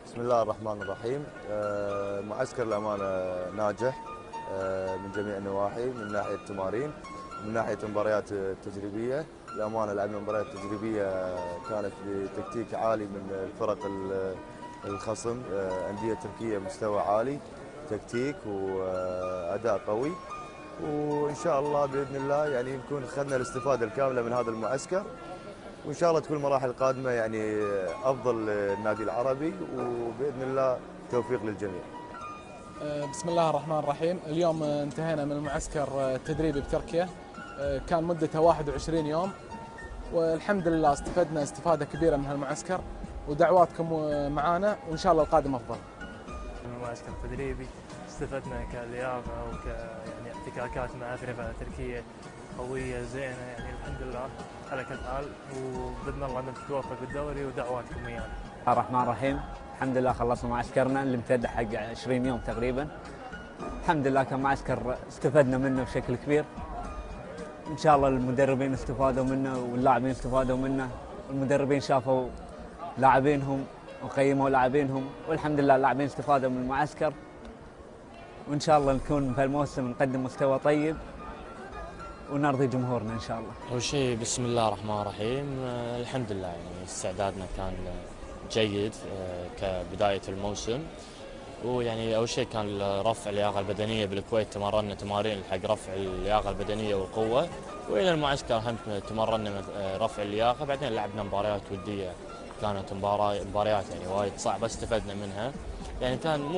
بسم الله الرحمن الرحيم. معسكر الأمانة ناجح من جميع النواحي، من ناحية التمارين، من ناحية المباريات التجريبية. الأمانة لعبنا مباريات تجريبية كانت بتكتيك عالي من الفرق الخصم، أندية تركية مستوى عالي، تكتيك وأداء قوي. وإن شاء الله بإذن الله يعني نكون أخذنا الاستفادة الكاملة من هذا المعسكر، وإن شاء الله تكون المراحل القادمة يعني أفضل للنادي العربي، وبإذن الله توفيق للجميع. بسم الله الرحمن الرحيم. اليوم انتهينا من المعسكر التدريبي بتركيا. كان مدته 21 يوم، والحمد لله استفدنا استفادة كبيرة من هالمعسكر، ودعواتكم معانا وإن شاء الله القادم أفضل. من المعسكر التدريبي استفدنا كلياقة يعني احتكاكات مع فرقة تركية قوية زينة، يعني الحمد لله على كل حال، وبإذن الله نتوفق بالدوري ودعواتكم ويانا. بسم الله الرحمن الرحيم. الحمد لله خلصنا معسكرنا اللي امتد حق 20 يوم تقريبا. الحمد لله كان معسكر استفدنا منه بشكل كبير. ان شاء الله المدربين استفادوا منه واللاعبين استفادوا منه، والمدربين شافوا لاعبينهم وقيموا لاعبينهم، والحمد لله اللاعبين استفادوا من المعسكر. وان شاء الله نكون بهالموسم نقدم مستوى طيب ونرضي جمهورنا ان شاء الله. أول شيء بسم الله الرحمن الرحيم. الحمد لله يعني استعدادنا كان جيد كبداية الموسم، ويعني أول شيء كان رفع اللياقة البدنية بالكويت، تمرنا تمارين حق رفع اللياقة البدنية والقوة، وإلى المعسكر هم تمرنا رفع اللياقة. بعدين لعبنا مباريات ودية، كانت مباريات يعني وايد صعبة استفدنا منها، يعني كان مو